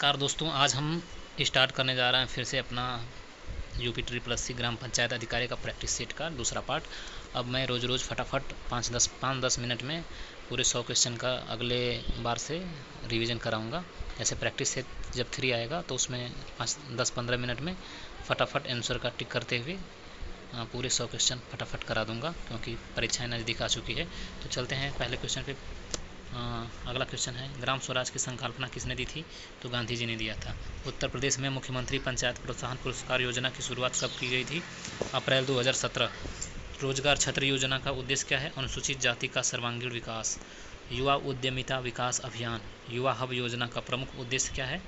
Car दोस्तों, आज हम स्टार्ट करने जा रहे हैं फिर से अपना यूपी ट्रिपल ग्राम पंचायत अधिकारी का प्रैक्टिस सेट का दूसरा पार्ट। अब मैं रोज़ रोज़ फटाफट 5-10 मिनट में पूरे 100 क्वेश्चन का अगले बार से रिवीजन कराऊंगा। जैसे प्रैक्टिस सेट जब 3 आएगा तो उसमें 10-15 मिनट में फटाफट आंसर का टिक करते हुए पूरे 100 क्वेश्चन फटाफट करा दूंगा, क्योंकि परीक्षाएं नज़दीक आ चुकी है। तो चलते हैं पहले क्वेश्चन पे। अगला क्वेश्चन है, ग्राम स्वराज की संकल्पना किसने दी थी? तो गांधी जी ने दिया था। उत्तर प्रदेश में मुख्यमंत्री पंचायत प्रोत्साहन पुरस्कार योजना की शुरुआत कब की गई थी? अप्रैल 2017। रोजगार छत्र योजना का उद्देश्य क्या है? अनुसूचित जाति का सर्वांगीण विकास। युवा उद्यमिता विकास अभियान, युवा हब योजना का प्रमुख उद्देश्य क्या है?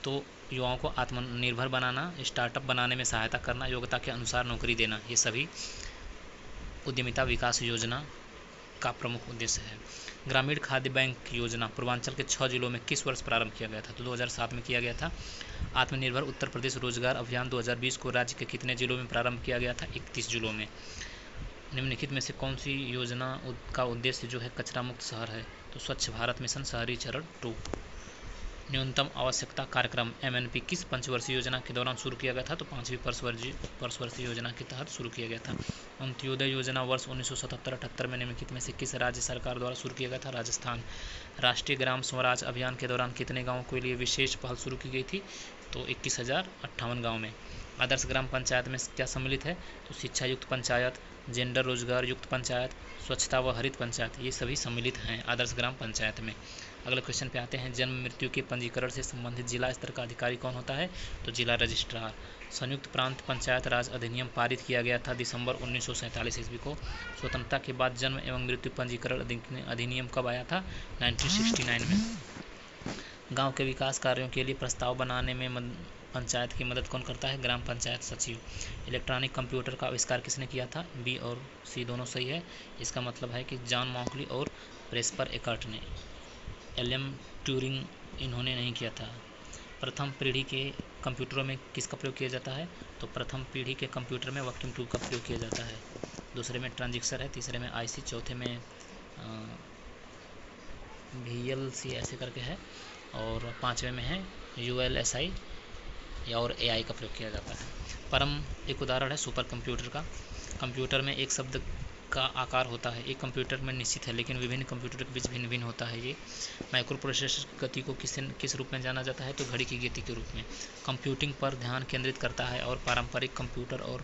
तो युवाओं को आत्मनिर्भर बनाना, स्टार्टअप बनाने में सहायता करना, योग्यता के अनुसार नौकरी देना, ये सभी उद्यमिता विकास योजना का प्रमुख उद्देश्य है। ग्रामीण खाद्य बैंक योजना पूर्वांचल के 6 जिलों में किस वर्ष प्रारंभ किया गया था? तो 2007 में किया गया था। आत्मनिर्भर उत्तर प्रदेश रोजगार अभियान 2020 को राज्य के कितने जिलों में प्रारंभ किया गया था? 31 जिलों में। निम्नलिखित में से कौन सी योजना का उद्देश्य जो है कचरा मुक्त शहर है? तो स्वच्छ भारत मिशन शहरी चरण 2। न्यूनतम आवश्यकता कार्यक्रम MNP किस पंचवर्षीय योजना के दौरान शुरू किया गया था? तो 5वीं पंचवर्षीय योजना के तहत शुरू किया गया था। अंत्योदय योजना वर्ष 1977-78 में निम्नलिखित में से किस राज्य सरकार द्वारा शुरू किया गया था? राजस्थान। राष्ट्रीय ग्राम स्वराज अभियान के दौरान कितने गाँवों के लिए विशेष पहल शुरू की गई थी? तो 21,058 गाँव में। आदर्श ग्राम पंचायत में क्या सम्मिलित है? तो शिक्षा युक्त पंचायत, जेंडर रोजगार युक्त पंचायत, स्वच्छता व हरित पंचायत, ये सभी सम्मिलित हैं आदर्श ग्राम पंचायत में। अगले क्वेश्चन पे आते हैं, जन्म मृत्यु के पंजीकरण से संबंधित जिला स्तर का अधिकारी कौन होता है? तो जिला रजिस्ट्रार। संयुक्त प्रांत पंचायत राज अधिनियम पारित किया गया था दिसंबर 1947 ईस्वी को। स्वतंत्रता के बाद जन्म एवं मृत्यु पंजीकरण अधिनियम कब आया था? 1969 में। गाँव के विकास कार्यों के लिए प्रस्ताव बनाने में पंचायत की मदद कौन करता है? ग्राम पंचायत सचिव। इलेक्ट्रॉनिक कंप्यूटर का आविष्कार किसने किया था? बी और सी दोनों सही है। इसका मतलब है कि जॉन मॉकली और प्रेस्पर एकर्ट ने। एलएम ट्यूरिंग इन्होंने नहीं किया था। प्रथम पीढ़ी के कंप्यूटरों में किसका प्रयोग किया जाता है? तो प्रथम पीढ़ी के कंप्यूटर में वर्किंग टूल का प्रयोग किया जाता है। दूसरे में ट्रांजिस्टर है, तीसरे में IC, चौथे में VLC ऐसे करके है, और पाँचवें में है ULSI और AI का प्रयोग किया जाता है। परम एक उदाहरण है सुपर कंप्यूटर का। कंप्यूटर में एक शब्द का आकार होता है, एक कंप्यूटर में निश्चित है, लेकिन विभिन्न कंप्यूटर के बीच भिन्न भिन्न होता है। ये माइक्रो प्रोसेसर की गति को किस रूप में जाना जाता है? तो घड़ी की गति के रूप में। कंप्यूटिंग पर ध्यान केंद्रित करता है और पारंपरिक कंप्यूटर और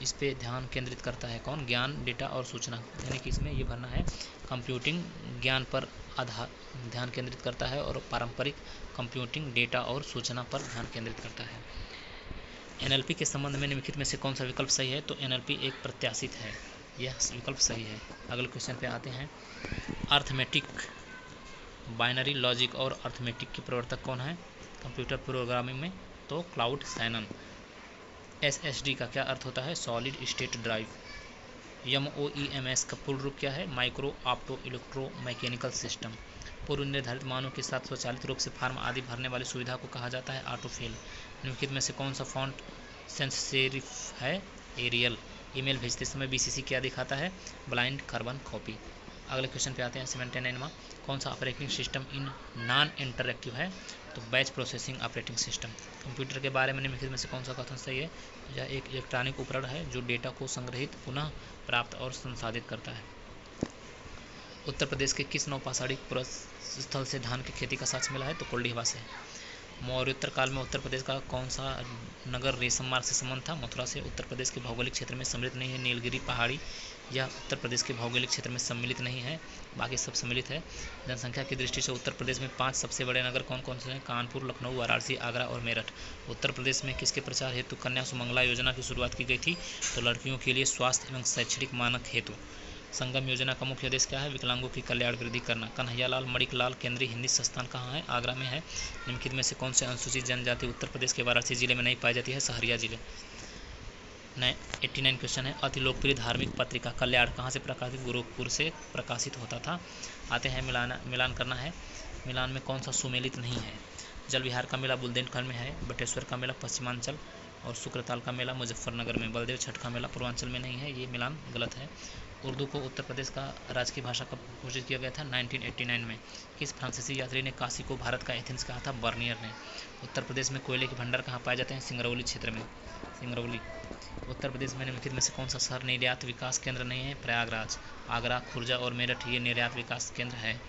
इस पे ध्यान केंद्रित करता है कौन? ज्ञान, डेटा और सूचना। यानी कि इसमें ये भरना है, कंप्यूटिंग ज्ञान पर ध्यान केंद्रित करता है और पारंपरिक कंप्यूटिंग डेटा और सूचना पर ध्यान केंद्रित करता है। NLP के संबंध में निम्नलिखित में से कौन सा विकल्प सही है? तो NLP एक प्रत्याशित है, यह विकल्प सही है। अगले क्वेश्चन पे आते हैं, अर्थमेटिक, बाइनरी लॉजिक और अर्थमेटिक के प्रवर्तक कौन है कंप्यूटर प्रोग्रामिंग में? तो क्लाउड सैनन। SSD का क्या अर्थ होता है? Solid state drive. MOEMS का पूर्ण रूप क्या है? Micro opto electro mechanical system. पूर्व निर्धारित मानों के साथ स्वचालित रूप से फॉर्म आदि भरने वाली सुविधा को कहा जाता है ऑटोफिल। निम्नलिखित में से कौन सा फॉन्ट सेंस सेरिफ है? एरियल। ईमेल भेजते समय BCC क्या दिखाता है? Blind carbon copy. अगले क्वेश्चन पे आते हैं, 79 कौन सा operating system in non interactive है? तो batch processing operating system. Computer के बारे में निम्नलिखित में से कौन सा कथन सही है? यह एक इलेक्ट्रॉनिक उपकरण है जो डेटा को संग्रहित, पुनः प्राप्त और संसाधित करता है। उत्तर प्रदेश के किस नौपाषाणिक स्थल से धान की खेती का साक्ष्य मिला है? तो कोल्डीहवा से। मौर्योत्तर काल में उत्तर प्रदेश का कौन सा नगर रेशम मार्ग से संबंध था? मथुरा से। उत्तर प्रदेश के भौगोलिक क्षेत्र में सम्मिलित नहीं है नीलगिरी पहाड़ी, यह उत्तर प्रदेश के भौगोलिक क्षेत्र में सम्मिलित नहीं है, बाकी सब सम्मिलित है। जनसंख्या की दृष्टि से उत्तर प्रदेश में 5 सबसे बड़े नगर कौन कौन से हैं? कानपुर, लखनऊ, वाराणसी, आगरा और मेरठ। उत्तर प्रदेश में किसके प्रचार हेतु कन्या सुमंगला योजना की शुरुआत की गई थी? तो लड़कियों के लिए स्वास्थ्य एवं शैक्षणिक मानक हेतु। संगम योजना का मुख्य उद्देश्य क्या है? विकलांगों की कल्याण वृद्धि करना। कन्हैयालाल मणिकलाल केंद्रीय हिंदी संस्थान कहाँ है? आगरा में है। निम्नलिखित में से कौन से अनुसूचित जनजाति उत्तर प्रदेश के वाराणसी जिले में नहीं पाई जाती है? सहरिया जिले। 89 क्वेश्चन है, अति लोकप्रिय धार्मिक पत्रिका कल्याण कहाँ से प्रकाशित? गोरखपुर से प्रकाशित होता था। आते हैं मिलान करना है। मिलान में कौन सा सुमेलित नहीं है? जल विहार का मेला बुंदेलखंड में है, बटेश्वर का मेला पश्चिमांचल, और शुक्रताल का मेला मुजफ्फरनगर में। बलदेव छठ का मेला पूर्वांचल में नहीं है, ये मिलान गलत है। उर्दू को उत्तर प्रदेश का राजकीय भाषा कब घोषित किया गया था? 1989 में। किस फ्रांसीसी यात्री ने काशी को भारत का एथेंस कहा था? बर्नियर ने। उत्तर प्रदेश में कोयले के भंडार कहाँ पाए जाते हैं? सिंगरौली क्षेत्र में। सिंगरौली। उत्तर प्रदेश में निम्नलिखित में से कौन सा शहर निर्यात विकास केंद्र नहीं है? प्रयागराज। आगरा, खुर्जा और मेरठ ये निर्यात विकास केंद्र है।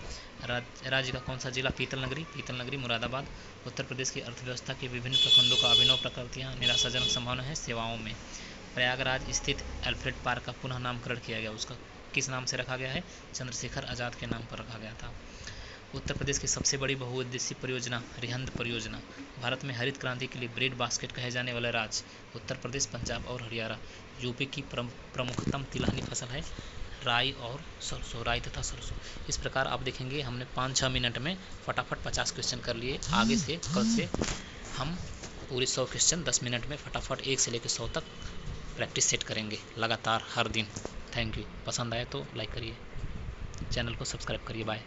राज्य का कौन सा जिला? पीतल नगरी। पीतल नगरी मुरादाबाद। उत्तर प्रदेश की अर्थव्यवस्था के विभिन्न प्रखंडों का अभिनव प्रकृतियाँ निराशाजनक संभावना है सेवाओं में। प्रयागराज स्थित एल्फ्रेड पार्क का पुनः नामकरण किया गया, उसका किस नाम से रखा गया है? चंद्रशेखर आज़ाद के नाम पर रखा गया था। उत्तर प्रदेश की सबसे बड़ी बहुउद्देशीय परियोजना रिहंद परियोजना। भारत में हरित क्रांति के लिए ब्रेड बास्केट कहे जाने वाले राज्य? उत्तर प्रदेश, पंजाब और हरियाणा। यूपी की प्रमुखतम तिलहनी फसल है राई और सरसों, राई तथा सरसों। इस प्रकार आप देखेंगे हमने 5-6 मिनट में फटाफट 50 क्वेश्चन कर लिए। आगे से कल से हम पूरे 100 क्वेश्चन 10 मिनट में फटाफट 1 से लेकर 100 तक प्रैक्टिस सेट करेंगे लगातार हर दिन। Thank you. पसंद आए तो लाइक करिए, चैनल को सब्सक्राइब करिए। बाय।